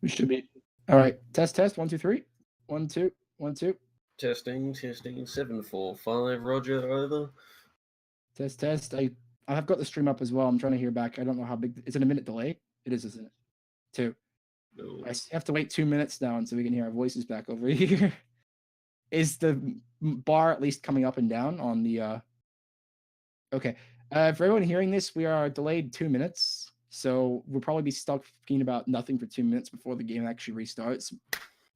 We should be. All right. Test, test. 1, 2, 3. 1, 2, 1, 2. Testing. 745. Roger, over. Test, test. I've got the stream up as well. I'm trying to hear back. I don't know how big. Is it a minute delay? It is, isn't it? 2. No. I have to wait 2 minutes now until we can hear our voices back over here. Is the bar at least coming up and down on the... Okay. For everyone hearing this, we are delayed 2 minutes. So we'll probably be stuck talking about nothing for 2 minutes before the game actually restarts.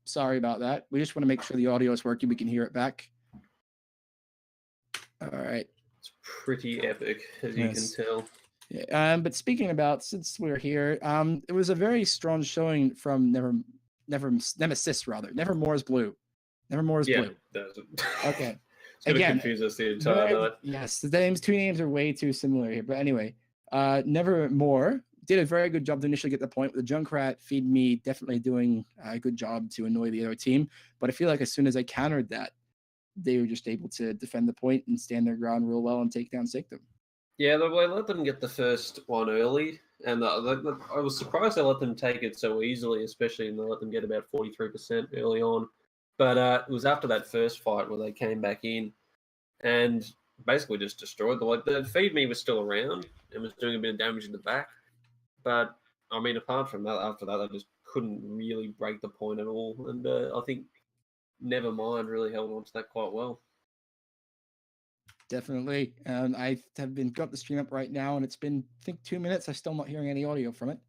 Sorry about that. We just want to make sure the audio is working. We can hear it back. All right. It's pretty epic, as you can tell. Yeah, but speaking about, since we're here, it was a very strong showing from Nemesis, rather. Nevermore's blue. Nevermore's blue. Okay. It's going to confuse us the entire night. Yes, the two names are way too similar here. But anyway, Nevermore did a very good job to initially get the point. With the Junkrat, Feed Me definitely doing a good job to annoy the other team. But I feel like as soon as I countered that, they were just able to defend the point and stand their ground real well and take down Sanctum. Yeah, they let them get the first one early, and I was surprised they let them take it so easily, especially when they let them get about 43% early on. But it was after that first fight where they came back in and basically just destroyed the Feed Me was still around and was doing a bit of damage in the back. But, I mean, apart from that, after that, they just couldn't really break the point at all. And I think Nevermind really held on to that quite well. Definitely. I have got the stream up right now, and it's been, I think, 2 minutes. I'm still not hearing any audio from it.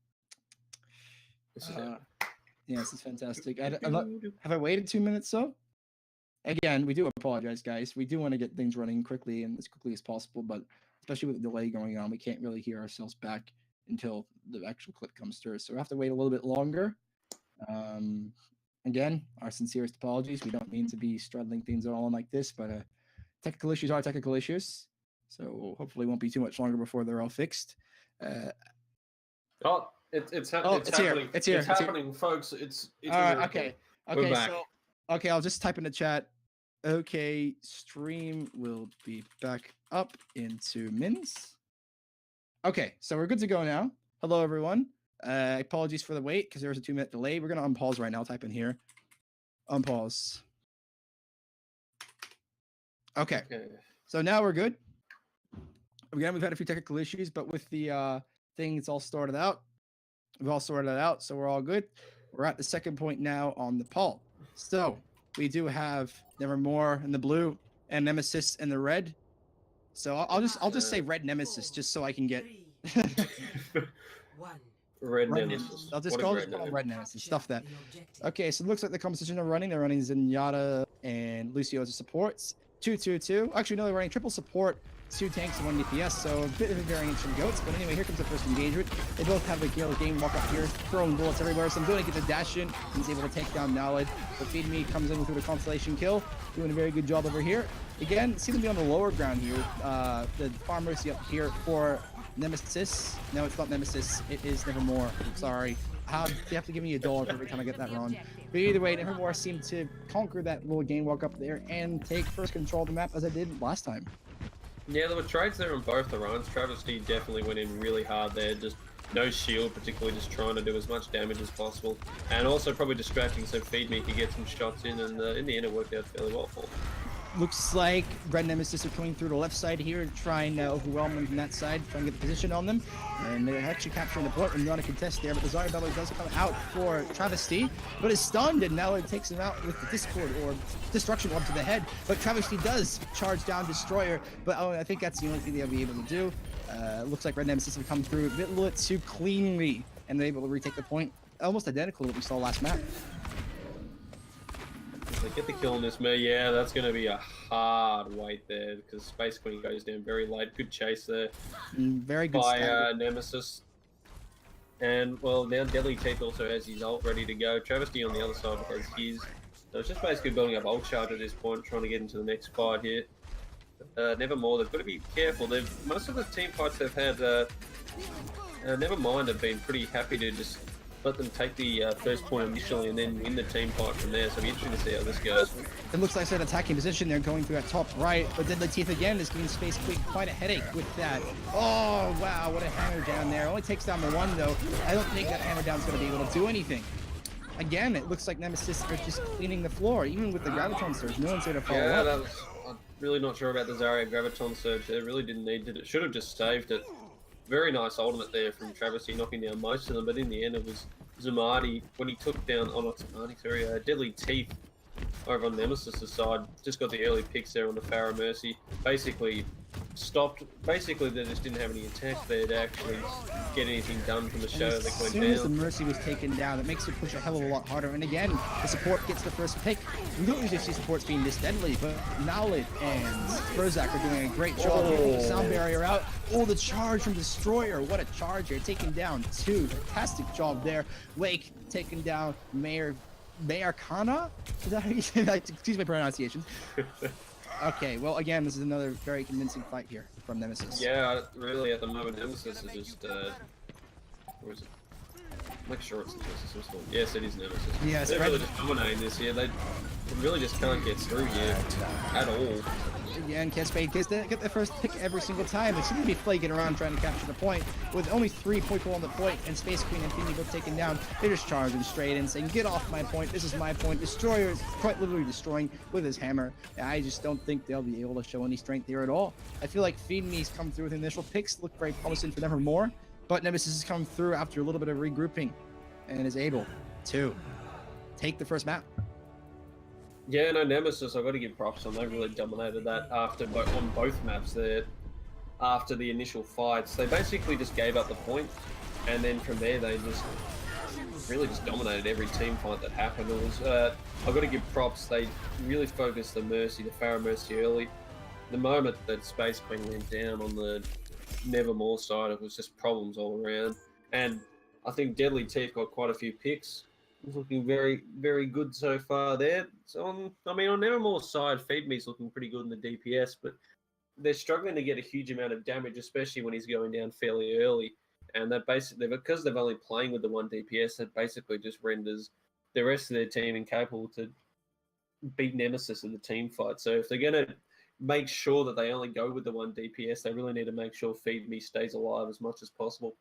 Yeah, this is fantastic. Have I waited 2 minutes, so? Again, we do apologize, guys. We do want to get things running quickly and as quickly as possible, but especially with the delay going on, we can't really hear ourselves back until the actual clip comes through. So we have to wait a little bit longer. Again, our sincerest apologies. We don't mean to be struggling things all on like this, but technical issues are technical issues. So hopefully it won't be too much longer before they're all fixed. It's happening. It's here. It's happening, folks. It's okay. Okay, I'll just type in the chat. Okay, stream will be back up in 2 minutes. Okay, so we're good to go now. Hello, everyone. Apologies for the wait because there was a 2 minute delay. We're gonna unpause right now. Type in here. Unpause. Okay. So now we're good. Again, we've had a few technical issues, but with the thing, it's all sorted out. We've all sorted it out, so we're all good. We're at the second point now on the poll. So we do have Nevermore in the blue and Nemesis in the red. So I'll just say red Nemesis just so I can get Red Nemesis. I'll just call it red Nemesis. Stuff that. Okay, so it looks like the competition are running. They're running Zenyatta and Lucio as supports. 2-2-2. Actually, no, they're running triple support, 2 tanks and 1 DPS, so a bit of a variance from Goats. But anyway, here comes the first engagement. They both have the Gale game walk up here, throwing bullets everywhere. So I'm going to get the dash in. He's able to take down Knowledge. But Feed Me comes in with a constellation kill, doing a very good job over here. Again, seems to be on the lower ground here. The Farm Mercy up here for Nemesis. No, it's not Nemesis. It is Nevermore. I'm sorry. You have to give me $1 every time I get that wrong. But either way, Nevermore seemed to conquer that little game walk up there and take first control of the map as I did last time. Yeah, there were trades there on both the runs. Travesty definitely went in really hard there. Just no shield, particularly just trying to do as much damage as possible. And also probably distracting so Feed Me could get some shots in, and in the end it worked out fairly well for him. Looks like Red Nemesis are coming through the left side here, trying to overwhelm them from that side, trying to get the position on them. And they're actually capturing the point and not a contest there, but the Zarabella does come out for Travesty, but is stunned, and now it takes him out with the Discord or Destruction Orb to the head. But Travesty does charge down Destroyer, but I think that's the only thing they'll be able to do. Looks like Red Nemesis have come through a bit too cleanly, and they're able to retake the point, almost identical to what we saw last map. They get the kill on this, yeah, that's going to be a hard wait there because Space Queen goes down very late. Good chase there. Very good by Nemesis. And, well, now Deadly Teeth also has his ult ready to go. Travesty on the other side has his. So it's just basically building up ult charge at this point, trying to get into the next fight here. Nevermore, they've got to be careful. Most of the team fights they've had, Nevermind have been pretty happy to just let them take the first point initially and then win the team fight from there. So it'll be interesting to see how this goes. It looks like they're attacking position. They're going through that top right, but then the Teeth again is giving Space Queen quite a headache with that. Oh, wow, what a hammer down there. Only takes down the one, though. I don't think that hammer down is going to be able to do anything. again, it looks like Nemesis are just cleaning the floor, even with the Graviton Surge. No one's there to follow Yeah, up. I'm really not sure about the Zarya Graviton Surge there. Really didn't need it. It should have just saved it. Very nice ultimate there from Travesty, knocking down most of them, but in the end it was Zamadi when he took down, oh not Zamadi, sorry, Deadly Teeth over on Nemesis' side. Just got the early picks there on the Pharaoh Mercy. Basically stopped, basically they just didn't have any attacks there to actually get anything done from the shadow that went As soon as the down. Mercy was taken down, it makes it push a hell of a lot harder. And again, the support gets the first pick. We don't usually see supports being this deadly, but Nowlit and Burzak are doing a great job. Getting the sound barrier out. Oh, the charge from Destroyer. What a charge here. Taking down two. Fantastic job there. Wake taking down Mayor Kana? Is that how you say that? Excuse my pronunciation. Okay, well, again, this is another very convincing fight here from Nemesis. Yeah, really, at the moment, Nemesis is just, where is it? Make sure it's Nemesis. Yes, it is Nemesis. Yes, they're really just dominating this here. They really just can't get through here at all. Yeah, and Cascade gets the first pick every single time. They seem to be flaking around trying to capture the point. With only 3 people on the point and Space Queen and Phoenix both taken down, they're just charging straight in, saying, get off my point, this is my point. Destroyer is quite literally destroying with his hammer. I just don't think they'll be able to show any strength here at all. I feel like Feed Me's come through with initial picks, look very promising for Nevermore, but Nemesis has come through after a little bit of regrouping and is able to take the first map. Yeah, no, Nemesis, I've got to give props on. They really dominated that on both maps there. After the initial fights, they basically just gave up the point, and then from there they just really just dominated every team fight that happened. It was, I've got to give props. They really focused the Mercy, the Pharaoh Mercy early. The moment that Space Queen went down on the Nevermore side, it was just problems all around. And I think Deadly Teeth got quite a few picks. It's looking very, very good so far there. So, on Nevermore's side, Feed Me's looking pretty good in the DPS, but they're struggling to get a huge amount of damage, especially when he's going down fairly early. And that basically, because they're only playing with the one DPS, that basically just renders the rest of their team incapable to beat Nemesis in the team fight. So if they're going to make sure that they only go with the one DPS, they really need to make sure Feed Me stays alive as much as possible.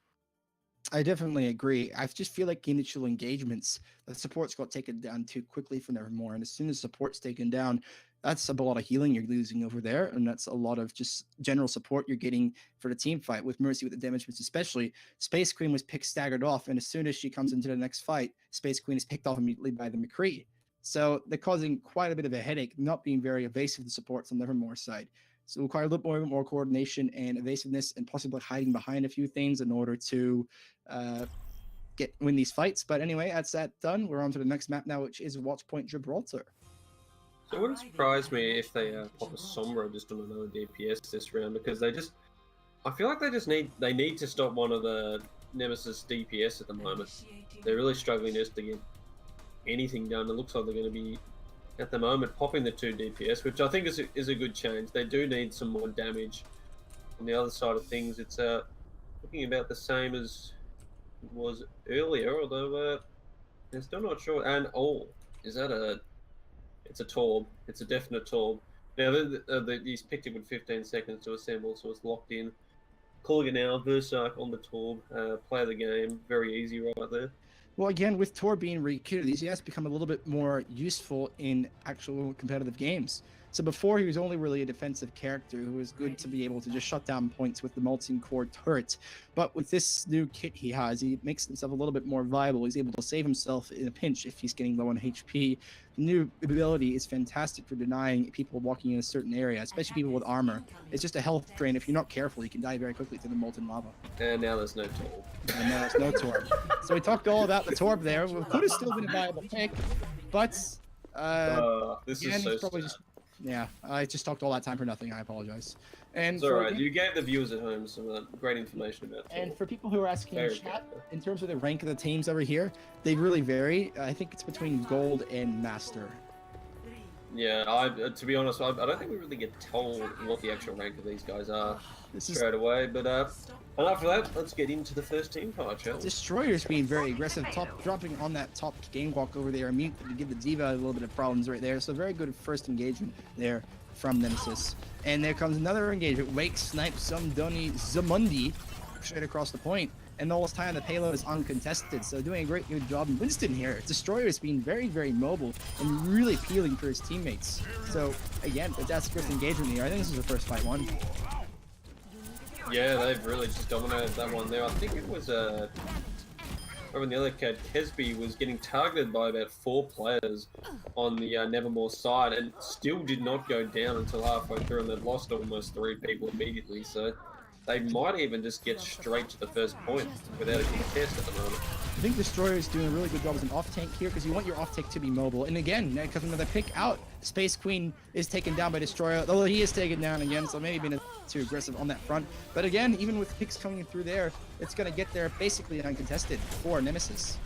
I definitely agree. I just feel like initial engagements, the supports got taken down too quickly for Nevermore. And as soon as support's taken down, that's a lot of healing you're losing over there. And that's a lot of just general support you're getting for the team fight. With Mercy with the damage, especially, Space Queen was picked staggered off. And as soon as she comes into the next fight, Space Queen is picked off immediately by the McCree. So they're causing quite a bit of a headache, not being very evasive, the supports on Nevermore's side. So require a little more coordination and evasiveness, and possibly hiding behind a few things in order to win these fights. But anyway, that's that done. We're on to the next map now, which is Watch Point Gibraltar. So it wouldn't surprise me if they pop a Sombra just on another DPS this round, because I feel like they need to stop one of the Nemesis DPS at the moment. They're really struggling just to get anything done. It looks like they're going to be, at the moment, popping the 2 DPS, which I think is a good change. They do need some more damage. On the other side of things, it's looking about the same as it was earlier, although I'm still not sure. And is that it's a Torb. It's a definite Torb. Now, he's picked it with 15 seconds to assemble, so it's locked in. Calling it now, Berserk on the Torb. Play the game. Very easy right there. Well, again, with Tor being recruited, these has become a little bit more useful in actual competitive games. So before, he was only really a defensive character who was good to be able to just shut down points with the Molten Core turret. But with this new kit he has, he makes himself a little bit more viable. He's able to save himself in a pinch if he's getting low on HP. The new ability is fantastic for denying people walking in a certain area, especially people with armor. It's just a health drain. If you're not careful, you can die very quickly through the molten lava. And now there's no Torb. And now there's no Torb. So we talked all about the Torb there. It could have still been a viable pick, but this again, is so probably sad. just. Yeah, I just talked all that time for nothing. I apologize. And it's alright. You gave the viewers at home some great information about Torb. And for people who are asking in Very chat, good. in terms of the rank of the teams over here, they really vary. I think it's between gold and master. Yeah, to be honest, I don't think we really get told what the actual rank of these guys are straight away. But enough of that. Let's get into the first team fight, shall we? Destroyer's being very aggressive, dropping on that top game walk over there, immediately to give the Diva a little bit of problems right there. So very good first engagement there from Nemesis. And there comes another engagement. Wake snipes some Dunny Zamundi straight across the point. and the whole time the payload is uncontested. So doing a great good job. Winston here, Destroyer has been very, very mobile and really peeling for his teammates. So again, fantastic first engagement here. I think this is the first fight won. Yeah, they've really just dominated that one there. I think it was over the other kid, Kesby was getting targeted by about 4 players on the Nevermore side and still did not go down until halfway through, and they've lost almost 3 people immediately. So they might even just get straight to the first point without a contest at the moment. I think Destroyer is doing a really good job as an off-tank here because you want your off-tank to be mobile. And again, because when they pick out, Space Queen is taken down by Destroyer, although he is taken down again, so maybe being too aggressive on that front. But again, even with picks coming through there, it's going to get there basically uncontested for Nemesis.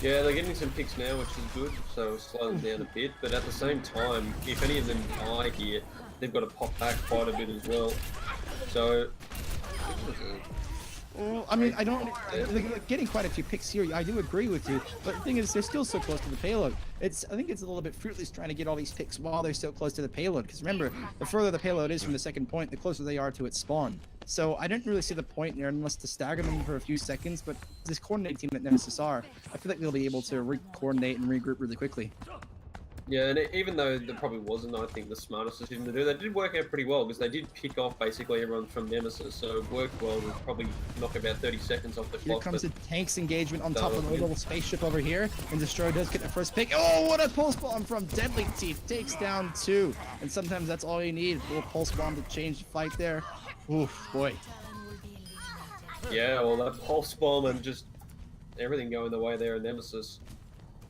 Yeah, they're getting some picks now, which is good, so slow them down a bit. But at the same time, if any of them die here, they've got to pop back quite a bit as well. So... Well, I mean, I don't like getting quite a few picks here. I do agree with you, but the thing is, they're still so close to the payload. I think it's a little bit fruitless trying to get all these picks while they're so close to the payload. Because remember, the further the payload is from the second point, the closer they are to its spawn. So I didn't really see the point there unless to stagger them for a few seconds. But this coordinated team that Nemesis are, I feel like they'll be able to coordinate and regroup really quickly. Yeah, and even though that probably wasn't, I think, the smartest decision to do, they did work out pretty well because they did pick off basically everyone from Nemesis, so it worked well. We'll probably knock about 30 seconds off the clock. Here comes a tank's engagement on top of the little spaceship over here, and Destroyer does get the first pick. Oh, what a pulse bomb from Deadly Teeth! Takes down 2, and sometimes that's all you need. A little pulse bomb to change the fight there. Oof, boy. Yeah, well, that pulse bomb and just everything going the way there in Nemesis.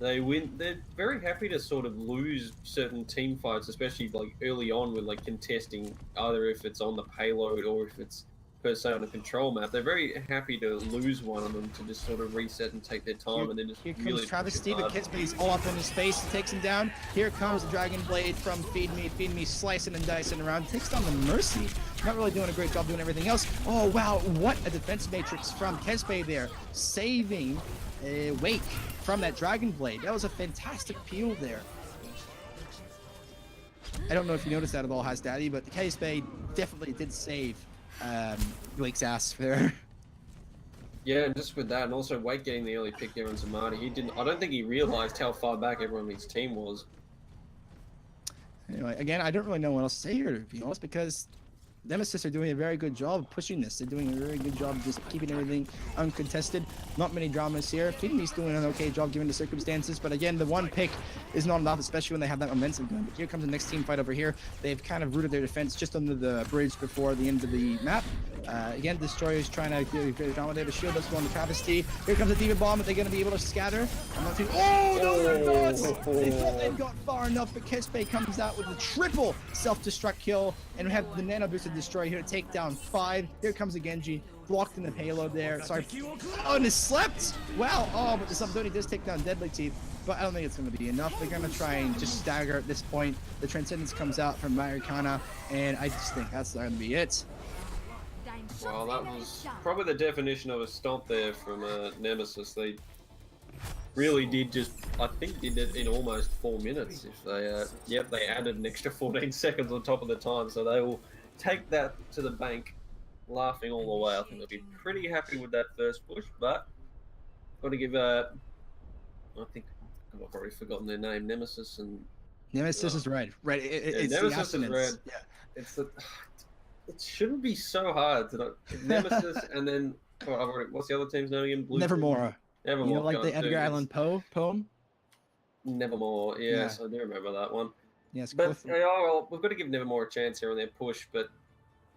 They win. They're very happy to sort of lose certain team fights, especially like early on when like contesting, either if it's on the payload or if it's per se on a control map. They're very happy to lose one of them to just sort of reset and take their time and then just here comes really Travesty, but Kitsby's all up in his face, takes him down. Here comes the Dragon Blade from Feed Me, slicing and dicing around, takes down the Mercy. Not really doing a great job doing everything else. Oh wow, what a defense matrix from Kesbe there, saving Wake from that Dragon Blade. That was a fantastic peel there. I don't know if you noticed that at all, Hazdaddy, but the Kesbe definitely did save Wake's ass there. Yeah, and just with that, and also Wake getting the early pick there on Zamati, I don't think he realized how far back everyone in his team was. Anyway, again, I don't really know what else to say here, to be honest, because Nemesis are doing a very good job of pushing this. They're doing a very good job of just keeping everything uncontested. Not many dramas here. Finley's doing an okay job given the circumstances, but again, the one pick is not enough, especially when they have that momentum going. But here comes the next team fight over here. They've kind of rooted their defense just under the bridge before the end of the map. Again, Destroyer's trying to dominate a shield that's going to Travesty. Here comes a Diva Bomb. Are they going to be able to scatter? I'm not too... Oh, no, they're not! They thought they'd got far enough, but Kespe comes out with a triple self-destruct kill, and we have the Nano Boosted Destroyer here to take down 5. Here comes a Genji, blocked in the payload there. Sorry. Oh, and it slept! Wow, oh, but the Sub-30 does take down Deadly Teeth, but I don't think it's going to be enough. They're going to try and just stagger at this point. The Transcendence comes out from Marikana, and I just think that's going to be it. Well, that was probably the definition of a stomp there from Nemesis. They really did just, I think, did it in almost 4 minutes. If they, yep, they added an extra 14 seconds on top of the time, so they will take that to the bank, laughing all the way. I think they'll be pretty happy with that first push, but got to give I think I've already forgotten their name, Nemesis and Nemesis is red. Red. It's Nemesis the is red. Yeah. It's the. It shouldn't be so hard to know. Nemesis and then what's the other team's name again? Blue Nevermore. Nevermore. You know, like the Edgar Allan Poe poem? Nevermore, yes, yeah. I do remember that one. Yes, but well, we've got to give Nevermore a chance here on their push, but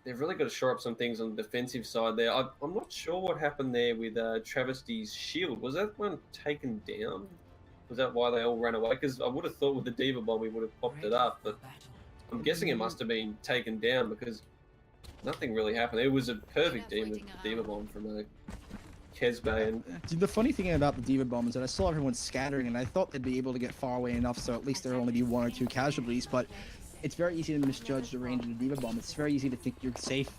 they've really got to shore up some things on the defensive side there. I'm not sure what happened there with Travesty's shield. Was that one taken down? Was that why they all ran away? Because I would have thought with the Diva Bomb we would have popped it up, but I'm guessing it must have been taken down because nothing really happened. It was a perfect Diva Bomb from Kesbe. And the funny thing about the Diva Bomb is that I saw everyone scattering, and I thought they'd be able to get far away enough so at least there will only be 1 or 2 casualties, but it's very easy to misjudge the range of the Diva Bomb. It's very easy to think you're safe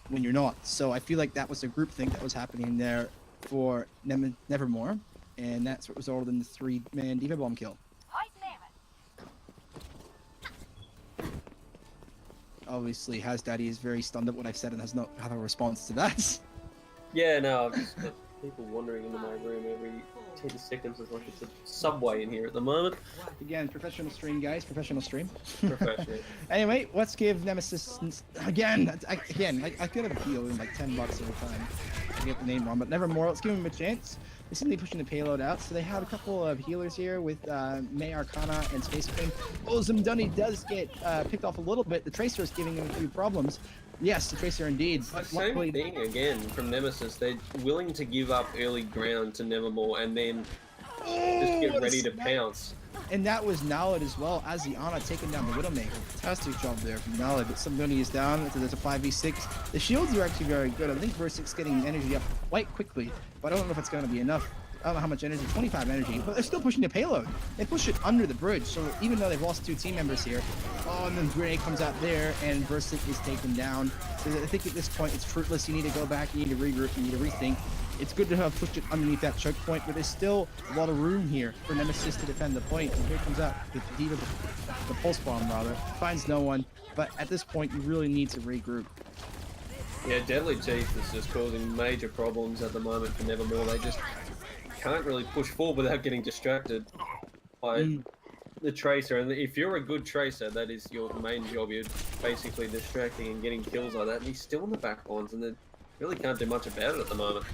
when you're not. So I feel like that was a group thing that was happening there for Nevermore, and that's what resulted in the 3-man Diva Bomb kill. Obviously, Hazdaddy is very stunned at what I've said and has not had a response to that. Yeah, no, I've just got people wandering into my room every 10 seconds. It's like it's a subway in here at the moment. Again, professional stream, guys. Professional stream. Professional. Anyway, let's give Nemesis again. I could have healed him like $10 every time. I get the name wrong, but Nevermore. Let's give him a chance. They seem to be pushing the payload out, so they have a couple of healers here with May Arcana and Space Queen. Oh, Zimduni does get picked off a little bit. The Tracer is giving him a few problems. Yes, the Tracer indeed. But same thing again from Nemesis. They're willing to give up early ground to Nevermore and then just get ready to pounce. And that was Naled as well, as the Ana taking down the Widowmaker. Fantastic job there from Naled, but Zimduni is down, so there's a 5v6. The shields are actually very good. I think Verse6 getting energy up quite quickly, but I don't know if it's going to be enough. I don't know how much energy, 25 energy, but they're still pushing the payload. They push it under the bridge, so even though they've lost 2 team members here, oh, and then grenade comes out there, and Verse6 is taken down. So I think at this point it's fruitless. You need to go back, you need to regroup, you need to rethink. It's good to have pushed it underneath that choke point, but there's still a lot of room here for Nemesis to defend the point. And here comes out the pulse bomb rather, finds no one, but at this point you really need to regroup. Yeah, Deadly Teeth is just causing major problems at the moment for Nevermore. They just can't really push forward without getting distracted by the Tracer. And if you're a good Tracer, that is your main job. You're basically distracting and getting kills like that. And he's still in the back lines, and they really can't do much about it at the moment.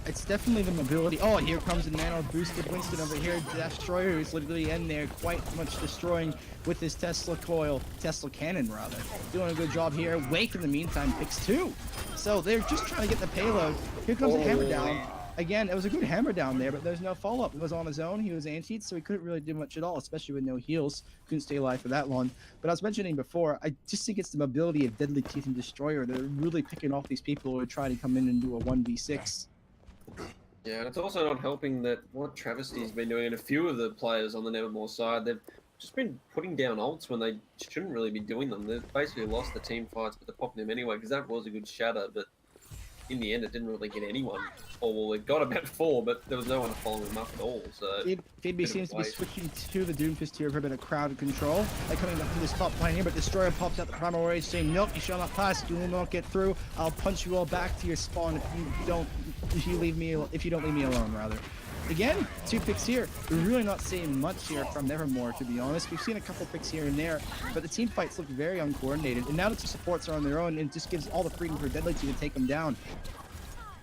It's definitely the mobility. Oh, here comes the nano boosted Winston over here. Destroyer is literally in there, quite much destroying with his Tesla cannon rather. Doing a good job here. Wake in the meantime picks 2. So they're just trying to get the payload. Here comes the hammer down. Again, it was a good hammer down there, but there's no follow-up. It was on his own. He was antied, so he couldn't really do much at all, especially with no heals. Couldn't stay alive for that long. But I was mentioning before, I just think it's the mobility of Deadly Teeth and Destroyer. They're really picking off these people who are trying to come in and do a 1v6. Yeah, and it's also not helping that what Travesty's been doing, and a few of the players on the Nevermore side, they've just been putting down ults when they shouldn't really be doing them. They've basically lost the team fights, but they're popping them anyway, because that was a good shatter, but in the end, it didn't really get anyone. Or, well, it got about 4, but there was no one to follow him up at all, so... Phoebe seems to be switching to the Doomfist here for a bit of crowd control. They're coming up from this top line here, but Destroyer pops out the primal rage saying, nope, you shall not pass, you will not get through. I'll punch you all back to your spawn if you don't leave me alone, rather. Again, 2 picks here. We're really not seeing much here from Nevermore, to be honest. We've seen a couple picks here and there, but the team fights look very uncoordinated. And now that the supports are on their own, it just gives all the freedom for Deadly to take them down.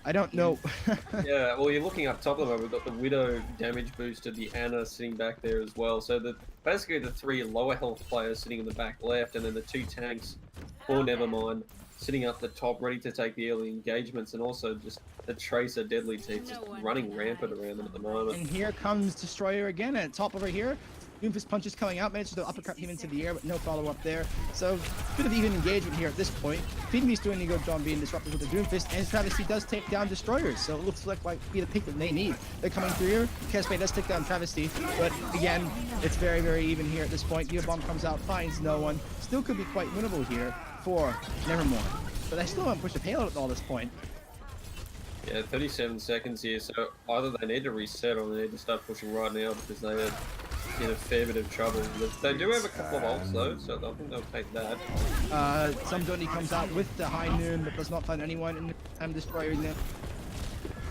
I don't know. Yeah, well, you're looking up top of it. We've got the Widow damage booster, the Ana sitting back there as well. So basically the 3 lower health players sitting in the back left, and then the 2 tanks for Nevermind sitting up the top, ready to take the early engagements, and also just the Tracer Deadly Teeth just running rampant around them at the moment. And here comes Destroyer again at top over here. Doomfist punches coming out, manages to uppercut him into the air, but no follow-up there. So, bit of even engagement here at this point. Feedme's doing a good job being disruptive with the Doomfist, and Travesty does take down Destroyers, so it looks like might be the pick that they need. They're coming through here. Casper does take down Travesty, but again, it's very, very even here at this point. Diva Bomb comes out, finds no one. Still could be quite winnable here for Nevermore. But they still haven't pushed the payload at all this point. Yeah, 37 seconds here, so either they need to reset or they need to start pushing right now because they are in a fair bit of trouble. They do have a couple of ults though, so I think they'll take that. Zimduni comes out with the high noon, but does not find anyone in the time Destroyer in there.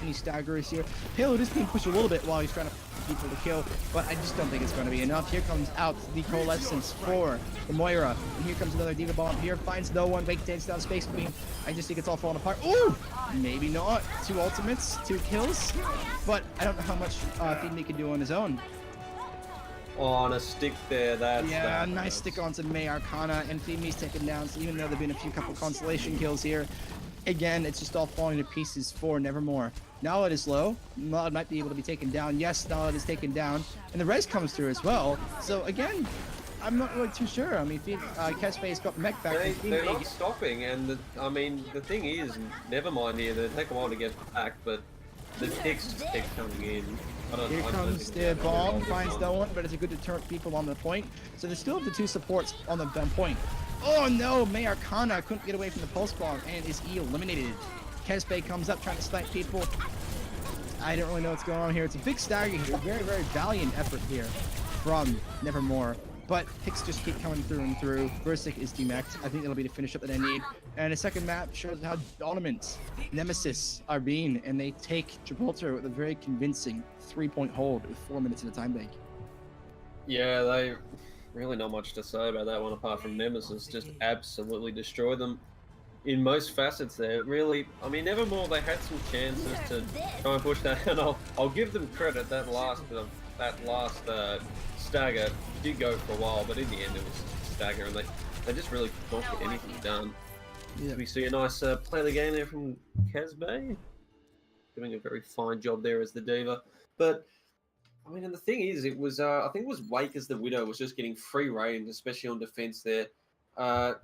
Any staggers here. Payload is being pushed a little bit while he's trying to people to kill, but I just don't think it's going to be enough. Here comes out the Coalescence for the Moira, and here comes another Diva Bomb here, finds no one, Wake takes down Space Queen. I just think it's all falling apart. Ooh! Maybe not. 2 ultimates, 2 kills, but I don't know how much Feedme can do on his own. On a stick there, that's... Yeah, nice stick onto May Arcana, and Feedme's taken down, so even though there have been a couple consolation kills here, again, it's just all falling to pieces for Nevermore. Naled is low. Naled might be able to be taken down. Yes, Naled is taken down. And the res comes through as well. So again, I'm not really too sure. I mean, Caspe's got mech back. They're not stopping, and the thing is, Nevermind here, they take a while to get back, but the picks just keep coming in. Here comes the bomb, finds no one, but it's a good deterrent people on the point. So they still have the 2 supports on the point. Oh no, May Arcana couldn't get away from the pulse bomb and is eliminated. Kespe comes up trying to snipe people. I don't really know what's going on here. It's a big stagger here. Very, very valiant effort here from Nevermore. But picks just keep coming through and through. Versik is demaxed. I think that'll be the finish up that I need. And a second map shows how dominant Nemesis are being, and they take Gibraltar with a very convincing 3-point hold with 4 minutes in a time bank. Yeah, they really not much to say about that one apart from Nemesis just absolutely destroy them in most facets there. Really, I mean, Nevermore, they had some chances to try and push that, and I'll give them credit. That last stagger did go for a while, but in the end it was just a stagger, and they just really could not get anything done. Yeah. We see a nice play of the game there from Casbay, doing a very fine job there as the diva. But I mean, and the thing is, it was I think it was Wake as the Widow was just getting free reign, especially on defense there.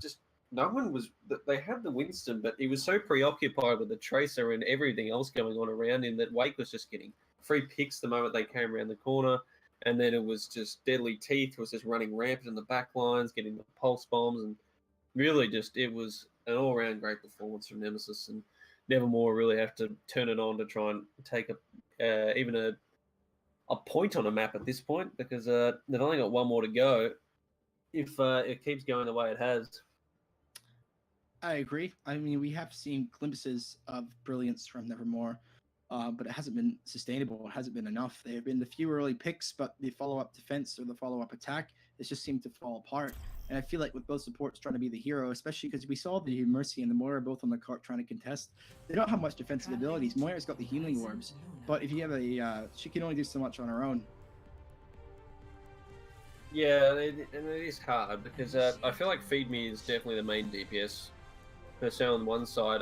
Just no one was. They had the Winston, but he was so preoccupied with the Tracer and everything else going on around him that Wake was just getting free picks the moment they came around the corner. And then it was just Deadly Teeth was just running rampant in the back lines, getting the pulse bombs, and really just it was an all-round great performance from Nemesis. And Nevermore really have to turn it on to try and take even a point on a map at this point, because they've only got one more to go if it keeps going the way it has. I agree. I mean, we have seen glimpses of brilliance from Nevermore, but it hasn't been sustainable. It hasn't been enough. There have been the few early picks, but the follow-up defense or the follow-up attack, it's just seemed to fall apart. And I feel like with both supports trying to be the hero, especially because we saw the Mercy and the Moira both on the cart trying to contest, they don't have much defensive abilities. Moira's got the healing orbs, but if you have she can only do so much on her own. Yeah, and it is hard because I feel like Feed Me is definitely the main DPS per se on one side.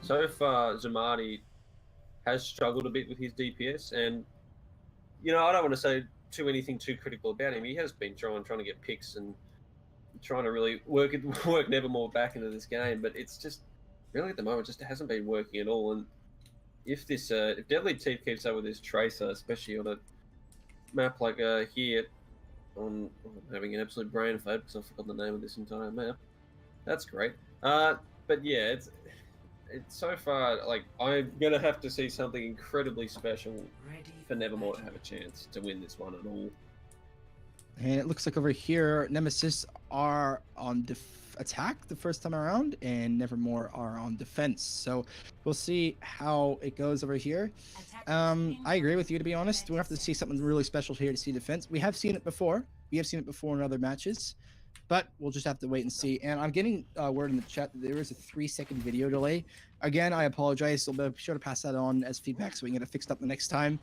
So far, Zamati has struggled a bit with his DPS, and I don't want to say anything too critical about him. He has been trying to get picks and trying to really work Nevermore back into this game, but it's just really at the moment just hasn't been working at all. And if Deadly Teeth keeps up with this Tracer, especially on a map like here, I'm having an absolute brain fade because I forgot the name of this entire map. That's great. But yeah, it's so far, like, I'm gonna have to see something incredibly special for Nevermore to have a chance to win this one at all. And it looks like over here, Nemesis are on attack the first time around, and Nevermore are on defense. So we'll see how it goes over here. I agree with you, to be honest. We'll have to see something really special here to see defense. We have seen it before. We have seen it before in other matches, but we'll just have to wait and see. And I'm getting word in the chat that there is a 3-second video delay. Again, I apologize. So be sure to pass that on as feedback so we can get it fixed up the next time.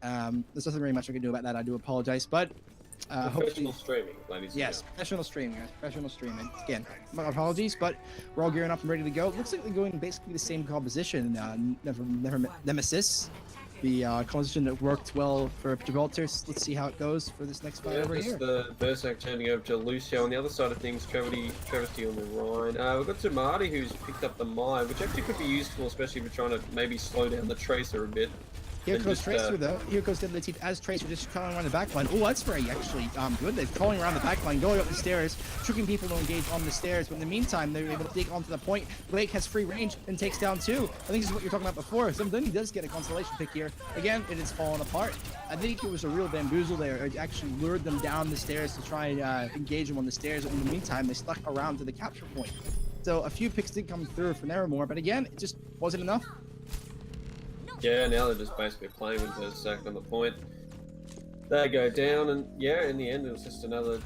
There's nothing really much I can do about that. I do apologize, but professional streaming, ladies. Yes, professional streaming, guys. Professional streaming. Again, my apologies, but we're all gearing up and ready to go. It looks like they're going basically the same composition. Nemesis, the composition that worked well for Gibraltar. Let's see how it goes for this next fight over here. The Berserk turning over to Lucio on the other side of things. Travesty on the Rhine. We've got Tamati who's picked up the mine, which actually could be useful, especially if we're trying to maybe slow down the Tracer a bit. Here goes Tracer though. Here goes Deadly Teeth as Tracer just crawling around the backline. Oh, that's very actually good. They're crawling around the backline, going up the stairs, tricking people to engage on the stairs. But in the meantime, they're able to dig onto the point. Blake has free range and takes down 2. I think this is what you're talking about before. Something he does get a constellation pick here. Again, it is falling apart. I think it was a real bamboozle there. It actually lured them down the stairs to try and engage them on the stairs. But in the meantime, they stuck around to the capture point. So a few picks did come through for Nevermore, but again, it just wasn't enough. Yeah, now they're just basically playing with Berserk on the point. They go down, and yeah, in the end, it was just another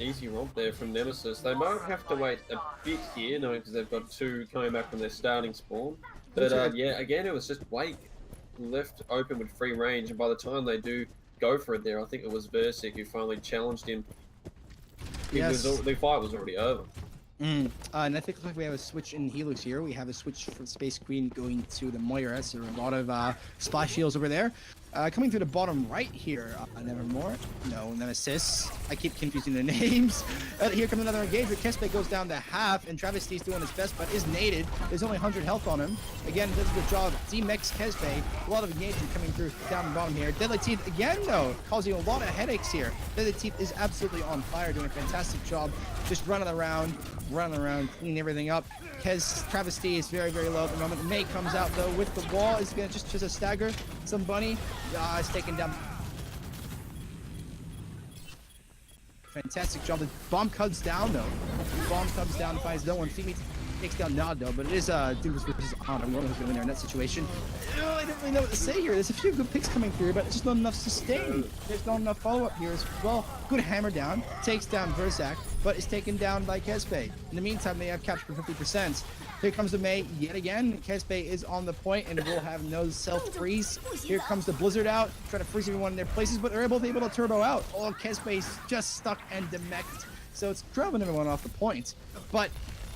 easy romp there from Nemesis. They might have to wait a bit here, knowing because they've got 2 coming back from their starting spawn. But yeah, again, it was just Wake left open with free range, and by the time they do go for it there, I think it was Versik who finally challenged him. Yes. The fight was already over. And I think like we have a switch in healers here. We have a switch from Space Queen going to the Moira. So a lot of splash heals over there. Coming through the bottom right here, Nevermore. No, Nemesis. I keep confusing the names. Here comes another engagement. Kespe goes down to half, and Travesty's doing his best, but is naded. There's only 100 health on him. Again, does a good job. D-Mex Kespe. A lot of engagement coming through down the bottom here. Deadly Teeth again, though, causing a lot of headaches here. Deadly Teeth is absolutely on fire, doing a fantastic job. Just running around, cleaning everything up. Travesty is very, very low at the moment. May comes out, though, with the wall. Is going to just a stagger. Some bunny. Is taken down. fantastic job. The bomb comes down though. The bomb comes down and finds no one. Fimi takes down Nod though, but it is Doomers versus Honor. We don't know who's gonna win there in that situation. I don't really know what to say here. There's a few good picks coming through, but it's just not enough sustain. There's not enough follow-up here as well. Good hammer down, takes down Verzak, but is taken down by Kespe. In the meantime, they have captured 50%. Here comes the May yet again. Kespe is on the point and will have no self-freeze. Here comes the Blizzard out, trying to freeze everyone in their places, but they're both able to turbo out. Oh, Kespe's just stuck and demeched, so it's driving everyone off the point. But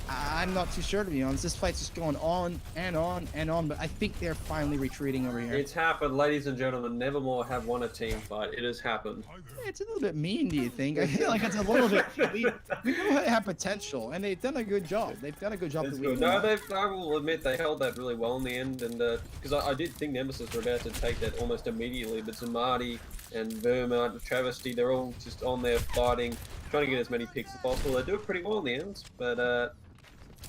I'm not too sure, to be honest. This fight's just going on and on and on, but I think they're finally retreating over here. It's happened, ladies and gentlemen. Nevermore have won a team fight. It has happened. It's a little bit mean, do you think? I feel like it's a little bit. We know they have potential, and they've done a good job. They've done a good job. No, I will admit they held that really well in the end, and because I did think Nemesis were about to take that almost immediately, but Zamadi and Verma, Travesty, they're all just on there fighting, trying to get as many picks as possible. They do it pretty well in the end, but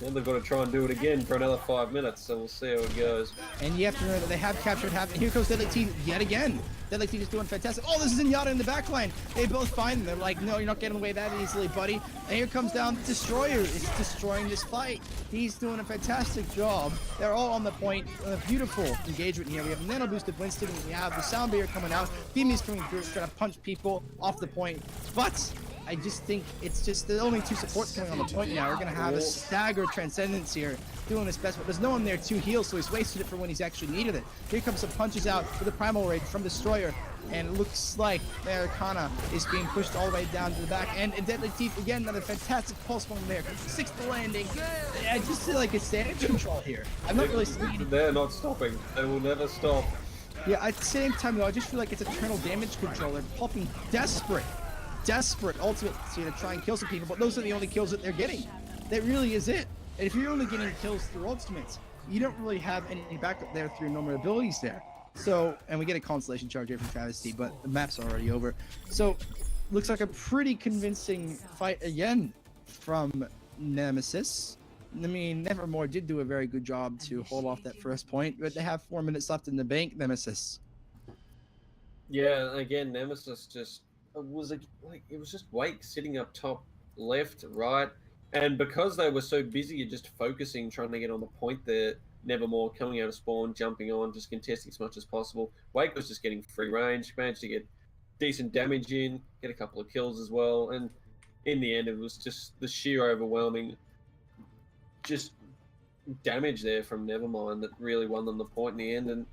now they've got to try and do it again for another 5 minutes, so we'll see how it goes. And you have to remember that they have captured half. And here goes Deadly Teeth yet again. Deadly Teeth is doing fantastic. Oh, this is Zenyatta in the back line. They both find them. They're like, no, you're not getting away that easily, buddy. And here comes down Destroyer. It's destroying this fight. He's doing a fantastic job. They're all on the point. A beautiful engagement here. We have Nano Boosted Winston. We have the Sound Beer coming out. Femi's coming through, trying to punch people off the point. But I just think it's just the only two supports coming on the point now. We're going to have a staggered Transcendence here, doing his best, but there's no one there to heal, so he's wasted it for when he's actually needed it. Here comes some punches out with the Primal Rage from Destroyer, and it looks like Americana is being pushed all the way down to the back end. And Deadly Teeth, again, another fantastic pulse bomb there. 6th landing. I just feel like it's damage control here. I'm not really seeing. They're not stopping. They will never stop. Yeah, at the same time, though, I just feel like it's eternal damage control. They're popping desperate ultimates here to try and kill some people, but those are the only kills that they're getting. That really is it. And if you're only getting kills through ultimates, you don't really have any backup there through normal abilities there. So, and we get a constellation charge here from Travesty, but the map's already over. So, looks like a pretty convincing fight again from Nemesis. I mean, Nevermore did do a very good job to hold off that first point, but they have 4 minutes left in the bank, Nemesis. Yeah, again, Nemesis just was it was just Wake sitting up top, left, right, and because they were so busy just focusing, trying to get on the point there, Nevermore coming out of spawn, jumping on, just contesting as much as possible. Wake was just getting free range, managed to get decent damage in, get a couple of kills as well, and in the end it was just the sheer overwhelming just damage there from Nevermind that really won them the point in the end. And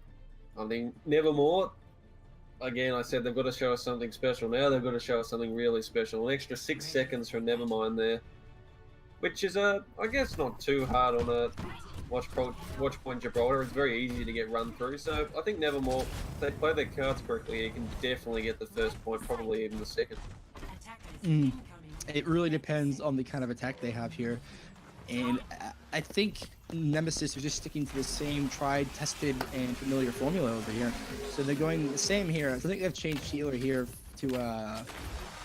I think Nevermore, again, I said they've got to show us something special. Now they've got to show us something really special. An extra 6 seconds from Nevermind there, which is, I guess, not too hard on a watch point Gibraltar. It's very easy to get run through. So I think Nevermore, if they play their cards correctly, you can definitely get the first point, probably even the second. It really depends on the kind of attack they have here. And I think Nemesis are just sticking to the same tried, tested, and familiar formula over here. So they're going the same here. I think they've changed healer here to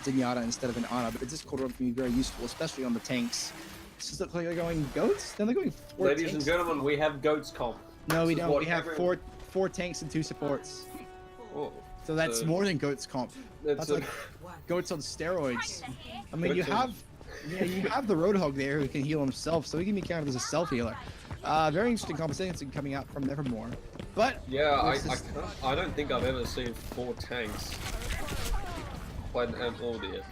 Zenyatta instead of an Ana, but the Discord Orb can be very useful, especially on the tanks. Does it look like they're going goats? Then they're going 4 Ladies tanks. and gentlemen, we have goats comp. No, we don't. We have four tanks and 2 supports. Oh, So that's more than goats comp. That's like goats on steroids. I mean, you have the Roadhog there who can heal himself, so he can be counted as a self-healer. Very interesting conversation coming out from Nevermore. But yeah, I don't think I've ever seen 4 tanks played an all yet.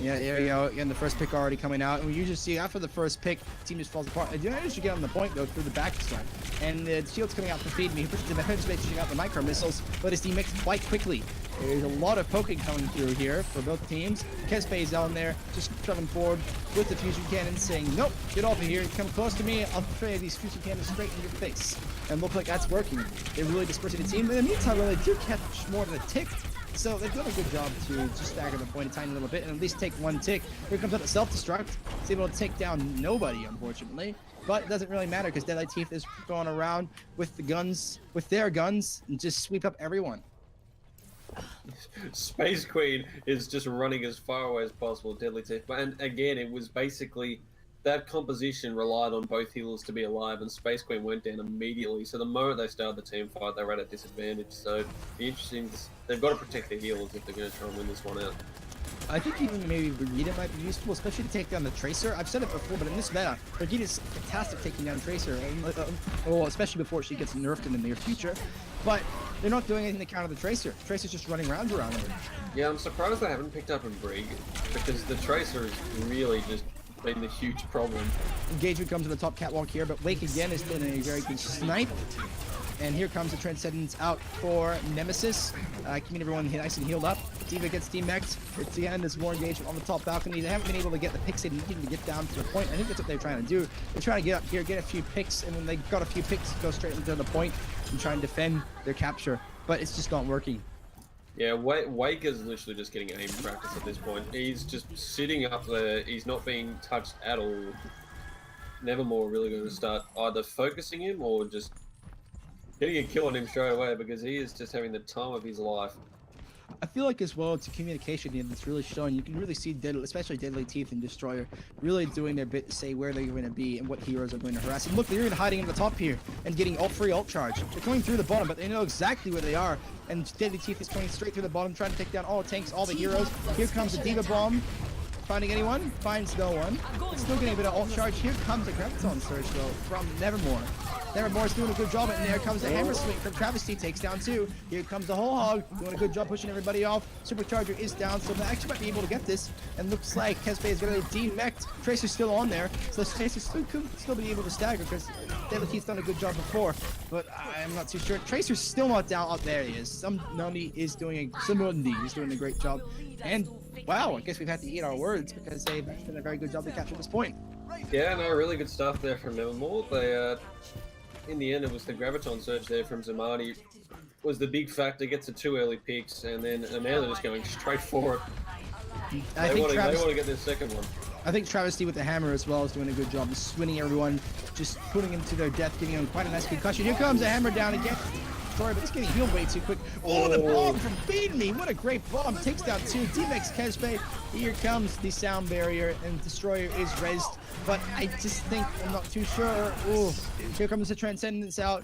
Yeah, there you go. And the first pick already coming out. And we usually see after the first pick, the team just falls apart. And United should get on the point, though, through the back start. And the shield's coming out to feed me. He pushes the defense space, shooting out the micro missiles, but it's demixed quite quickly. There's a lot of poking coming through here for both teams. Kespe is down there, just shoving forward with the fusion cannon, saying, nope, get off of here. Come close to me. I'll fire these fusion cannons straight in your face. And look like that's working. They're really dispersing the team. But in the meantime, they do catch more than a tick. So they've done a good job to just stagger the point a tiny little bit and at least take 1 tick. Here comes out the self-destruct. It's able to take down nobody, unfortunately. But it doesn't really matter because Deadly Teeth is going around with the guns, with their guns, and just sweep up everyone. Space Queen is just running as far away as possible, Deadly Teeth. And again, it was basically that composition relied on both healers to be alive, and Space Queen went down immediately. So the moment they started the team fight, they were at a disadvantage. So it'd be interesting. They've got to protect their healers if they're going to try and win this one out. I think even maybe Brigitte might be useful, especially to take down the Tracer. I've said it before, but in this meta, Brigitte is fantastic taking down Tracer, and, well, especially before she gets nerfed in the near future. But they're not doing anything to counter the Tracer. Tracer's just running around her. Yeah, I'm surprised they haven't picked up a Brig, because the Tracer has really just been the huge problem. Engagement comes to the top catwalk here, but Wake again is doing a very good snipe. And here comes the Transcendence out for Nemesis, keeping everyone nice and healed up. D.Va gets demexed. It's again, there's more engagement on the top balcony. They haven't been able to get the picks they needed to get down to the point. I think that's what they're trying to do. They're trying to get up here, get a few picks, and when they got a few picks, go straight into the point and try and defend their capture. But it's just not working. Yeah, Wake is literally just getting aim practice at this point. He's just sitting up there. He's not being touched at all. Nevermore really going to start either focusing him or just getting a kill on him straight away, because he is just having the time of his life. I feel like as well, it's a communication here that's really showing. You can really see, especially Deadly Teeth and Destroyer, really doing their bit to say where they're going to be and what heroes are going to harass. And look, they're even hiding in the top here and getting free ult charge. They're coming through the bottom, but they know exactly where they are. And Deadly Teeth is coming straight through the bottom, trying to take down all the tanks, all the heroes. Here comes the D.Va bomb. Finding anyone? Finds no one. Still getting a bit of ult charge. Here comes a Graviton Surge, though, from Nevermore. Nevermore's doing a good job, and there comes the hammer swing from Travesty, takes down 2. Here comes the whole hog, doing a good job pushing everybody off. Supercharger is down, so they actually might be able to get this. And looks like Kespe is going to be demeched. Tracer's still on there, so Tracer could still be able to stagger, because Deadly Teeth's done a good job before. But I'm not too sure. Tracer's still not down. Oh, there he is. Samundi is doing a great job. And wow, I guess we've had to eat our words, because they've done a very good job to capture this point. Yeah, no, really good stuff there from Nevermore. They, in the end, it was the Graviton Surge there from Zamani was the big factor. Gets the 2 early picks, and now they're just going straight for it. They want to get their second one. I think Travesty with the hammer as well is doing a good job of swinging everyone, just putting them to their death, giving them quite a nice concussion. Here comes the hammer down again. Sorry, but it's getting healed way too quick. Oh, the bomb from Feed Me! What a great bomb! Takes down 2. D-Mex Kespe. Here comes the sound barrier, and Destroyer is rezzed. But I just think, I'm not too sure. Ooh, here comes the Transcendence out.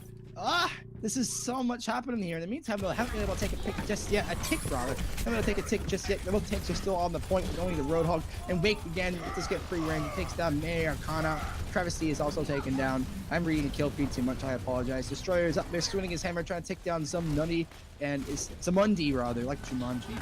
This is so much happening here. In the meantime, I haven't been able to take a pick just yet. A tick, rather. I'm going to take a tick just yet. The both ticks are still on the point with only the Roadhog. And Wake again, just get free range. It takes down May Arcana. Travesty is also taken down. I'm reading the kill feed too much. I apologize. Destroyer is up there swinging his hammer, trying to take down some Nunny. And it's Samundi, rather, like Jumanji.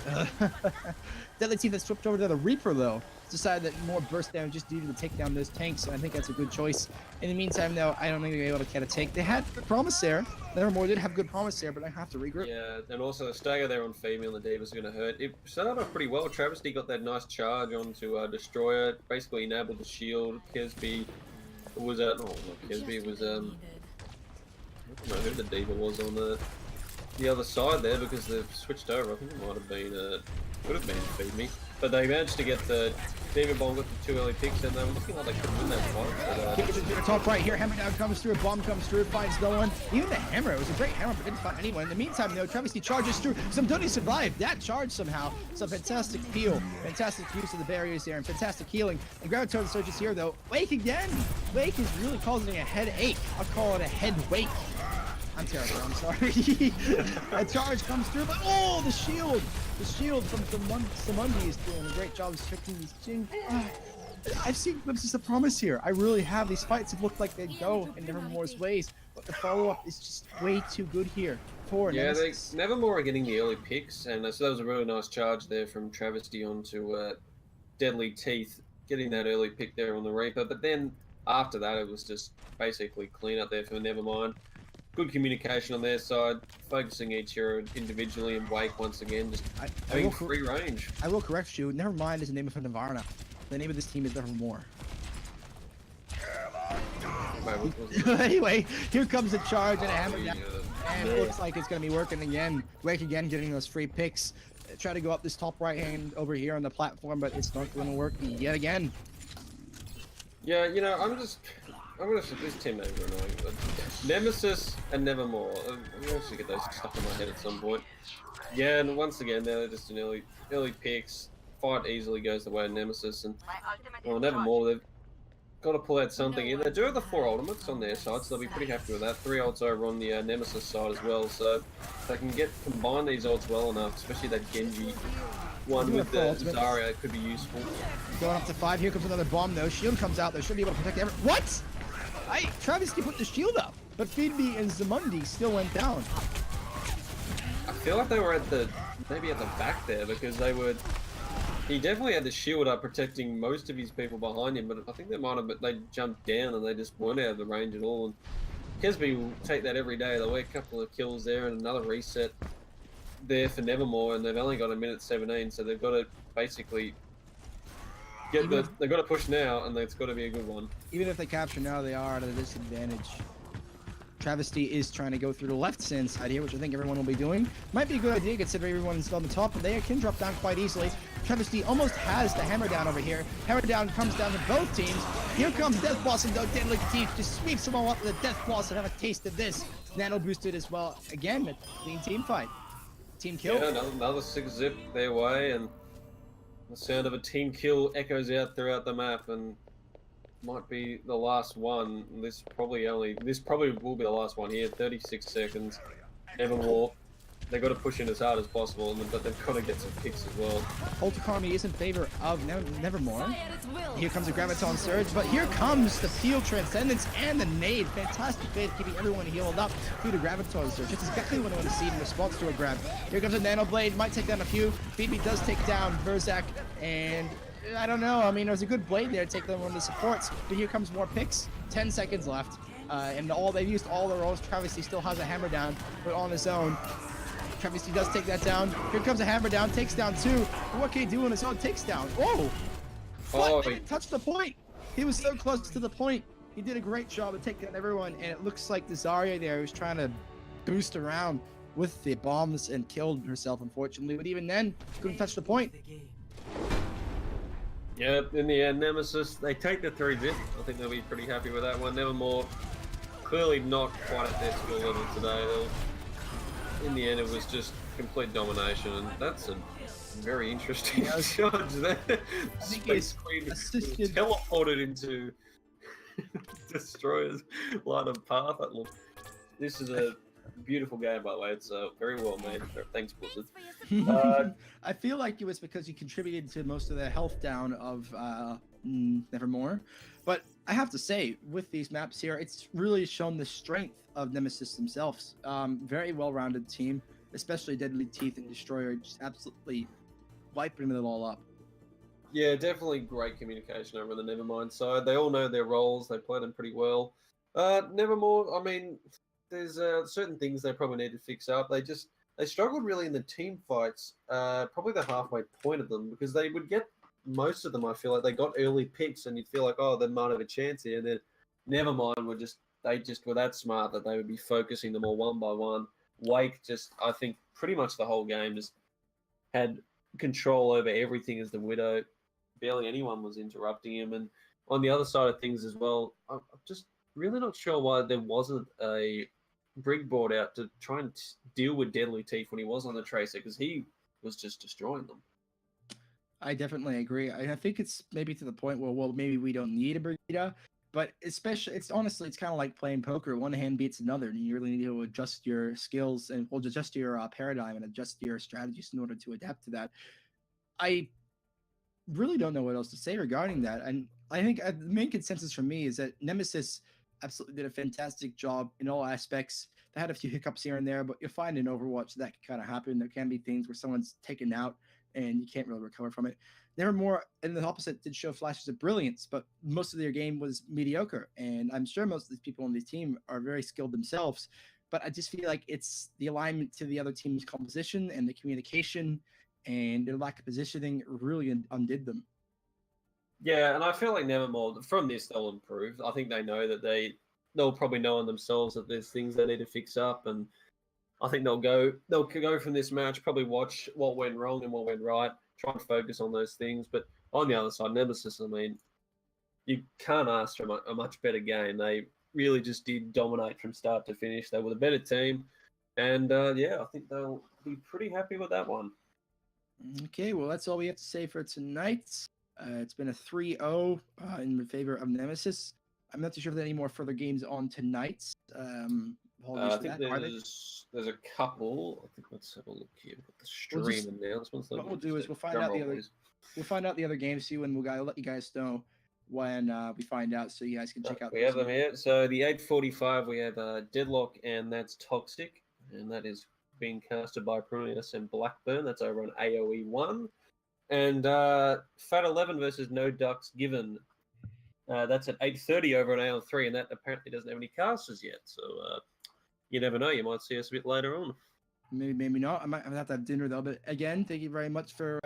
Deadly Teeth has flipped over to the Reaper, though. Decided that more burst damage just due to take down those tanks, and I think that's a good choice. In the meantime, though, I don't think they're able to get a take. They had good promise there. Nevermore did have good promise there, but I have to regroup. Yeah, and also the stagger there on female and D.Va's going to hurt. It started off pretty well. Travesty got that nice charge onto Destroyer, basically enabled the shield. Kesby was not Kesby, it was I don't know who the D.Va was on the other side there, because they've switched over. I think it might have been could have been Feed Me. But they managed to get the D.Va bomb with the 2 early picks, and they were looking like they could win that fight. Gets it to the top right here. Hammer down comes through. Bomb comes through. Finds no one. Even the hammer. It was a great hammer, but didn't find anyone. In the meantime, though, Travesty charges through. Samduni survived that charge somehow. Some fantastic peel. Fantastic use of the barriers there, and fantastic healing. And Graviton Surge is here, though. Wake again. Wake is really causing a headache. I'll call it a head wake. I'm terrible, I'm sorry. A charge comes through, but oh, the shield! The shield from Samundi is doing a great job of restricting these Jing. I've seen glimpses of promise here. I really have. These fights have looked like they'd go in Nevermore's ways, but the follow-up is just way too good here for Nemesis. Nevermore are getting the early picks, and so that was a really nice charge there from Travesty onto Deadly Teeth, getting that early pick there on the Reaper. But then after that, it was just basically clean up there for Nevermind. Good communication on their side, focusing each hero individually, and Wake once again just having free range. I will correct you. Nevermind is the name of Navarna. The name of this team is Nevermore. Anyway, here comes the charge and a hammer down. And it looks like it's going to be working again. Wake again getting those free picks. Try to go up this top right hand over here on the platform, but it's not going to work yet again. Yeah, you know, I'm gonna say this team names are annoying, but Nemesis and Nevermore. I'm gonna get those stuck in my head at some point. Yeah, and once again, they're just an early picks. Fight easily goes the way of Nemesis, and well, Nevermore. got to pull out something here. They do have the 4 ultimates on their side, so they'll be pretty happy with that. 3 ults over on the Nemesis side as well, so if they can combine these ults well enough, especially that Genji one with the Zarya, it could be useful. Going up to 5. Here comes another bomb though. Shield comes out. They should be able to protect everyone. What? Travesty put the shield up, but Feedme and Zamundi still went down. I feel like they were maybe at the back there because they were. He definitely had the shield up protecting most of his people behind him, but I think they jumped down and they just weren't out of the range at all. And Kesby will take that every day. They'll get a couple of kills there and another reset there for Nevermore, and they've only got a minute 17, so they've got to basically they've got to push now, and it's got to be a good one. Even if they capture now, they are at a disadvantage. Travesty is trying to go through the left-hand side here, which I think everyone will be doing. Might be a good idea considering everyone's on the top, but they can drop down quite easily. Travesty almost has the hammer down over here. Hammer down comes down to both teams. Here comes Death Blossom though. Deadly Teeth just sweeps them all up with a Death Blossom. Have a taste of this. Nano boosted as well. Again, a clean team fight. Team kill. Yeah, another 6-zip their way, and the sound of a team kill echoes out throughout the map, and might be the last one. This probably will be the last one here. 36 seconds. Nevermore. They've got to push in as hard as possible, but they've got to get some picks as well. Ultracarmy is in favor of Nevermore. Here comes a Graviton Surge, but here comes the Field Transcendence and the Nade. Fantastic bait, keeping everyone healed up through the Graviton Surge. Just exactly what I want to see in response to a grab. Here comes a Nano Blade, might take down a few. Feedme does take down Verzak, and I don't know. I mean, there was a good blade there to take down one of the supports, but here comes more picks. 10 seconds left, and they've used all their rolls. Travesty still has a hammer down, but on his own. Travesty does take that down. Here comes a hammer down, takes down 2. What can he do on his own? Takes down. Whoa! What? He didn't touch the point. He was so close to the point. He did a great job of taking down everyone, and it looks like the Zarya there was trying to boost around with the bombs and killed herself, unfortunately. But even then, couldn't touch the point. Yeah, in the end, Nemesis, they take the 3-zip. I think they'll be pretty happy with that one. Nevermore, clearly not quite at their skill level today. In the end, it was just complete domination, and that's a very interesting charge there. Space Queen was teleported into Destroyer's line of path. This is a beautiful game, by the way. It's very well made. Thanks, Blizzard. I feel like it was because you contributed to most of the health down of Nevermore. But I have to say, with these maps here, it's really shown the strength of Nemesis themselves. Very well-rounded team, especially Deadly Teeth and Destroyer, just absolutely wiping it all up. Yeah, definitely great communication over the Nevermind side. They all know their roles. They play them pretty well. Nevermore, I mean, there's certain things they probably need to fix up. They struggled really in the team fights, probably the halfway point of them, because they would get most of them. I feel like they got early picks, and you'd feel like, oh, they might have a chance here. And then Nevermind were that smart that they would be focusing them all one by one. Wake I think pretty much the whole game just had control over everything as the Widow. Barely anyone was interrupting him. And on the other side of things as well, I'm just really not sure why there wasn't a Brig brought out to try and deal with Deadly Teeth when he was on the Tracer, because he was just destroying them. I definitely agree. I think it's maybe to the point where, well, maybe we don't need a Brigida, but especially, it's kind of like playing poker. One hand beats another, and you really need to adjust your skills and adjust your paradigm and adjust your strategies in order to adapt to that. I really don't know what else to say regarding that. And I think the main consensus for me is that Nemesis absolutely did a fantastic job in all aspects. They had a few hiccups here and there, but you'll find in Overwatch that can kind of happen. There can be things where someone's taken out and you can't really recover from it. Nevermore, and the opposite, did show flashes of brilliance, but most of their game was mediocre. And I'm sure most of these people on the team are very skilled themselves, but I just feel like it's the alignment to the other team's composition and the communication and their lack of positioning really undid them. Yeah, and I feel like Nevermore, from this, they'll improve. I think they know that they'll probably know in themselves that there's things they need to fix up, and I think they'll go from this match, probably watch what went wrong and what went right, try and focus on those things. But on the other side, Nemesis, I mean, you can't ask for a much better game. They really just did dominate from start to finish. They were the better team, and I think they'll be pretty happy with that one. Okay, well, that's all we have to say for tonight. It's been a 3-0 in favor of Nemesis. I'm not too sure if there's any more further games on tonight. Apologies I for think that. Are there? there's a couple. I think let's have a look here. We've got the We'll stream just- announcements. What we'll do is we'll find out the other. We'll find out the other games too, and we'll let you guys know when we find out, so you guys can check out. We have them here. So the 8:45 we have Deadlock, and that's Toxic, and that is being casted by Prunius and Blackburn. That's over on AOE 1. And Fat 11 versus No Ducks Given. That's at 8:30 over on AOL 3, and that apparently doesn't have any casters yet. So you never know. You might see us a bit later on. Maybe not. I might have to have dinner though. But again, thank you very much for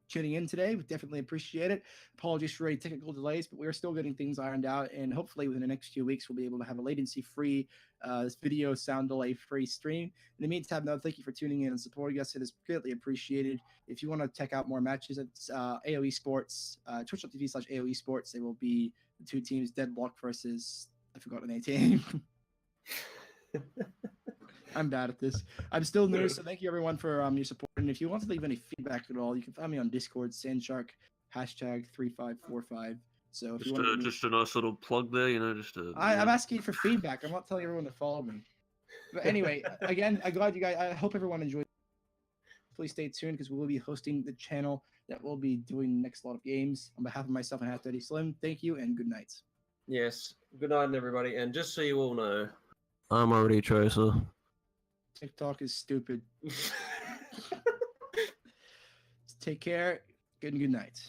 tuning in today. We definitely appreciate it. Apologies for any technical delays, but we're still getting things ironed out. And hopefully within the next few weeks, we'll be able to have a latency-free, video sound delay-free stream. In the meantime, though, thank you for tuning in and supporting us. It is greatly appreciated. If you want to check out more matches, it's AOE Sports, twitch.tv/AOE Sports. They will be the two teams, Deadlock versus, I forgot the name. I'm bad at this. I'm still new, so thank you everyone for your support. And if you want to leave any feedback at all, you can find me on Discord, Sandshark, #3545. So if you want just a nice little plug there, I'm asking for feedback. I'm not telling everyone to follow me. But anyway, again, I'm glad you guys. I hope everyone enjoyed. Please stay tuned because we will be hosting the channel that will be doing the next lot of games. On behalf of myself and Hazzdaddyslim, thank you and good night. Yes. Good night, everybody. And just so you all know, I'm already Tracer. TikTok is stupid. Take care. Good night.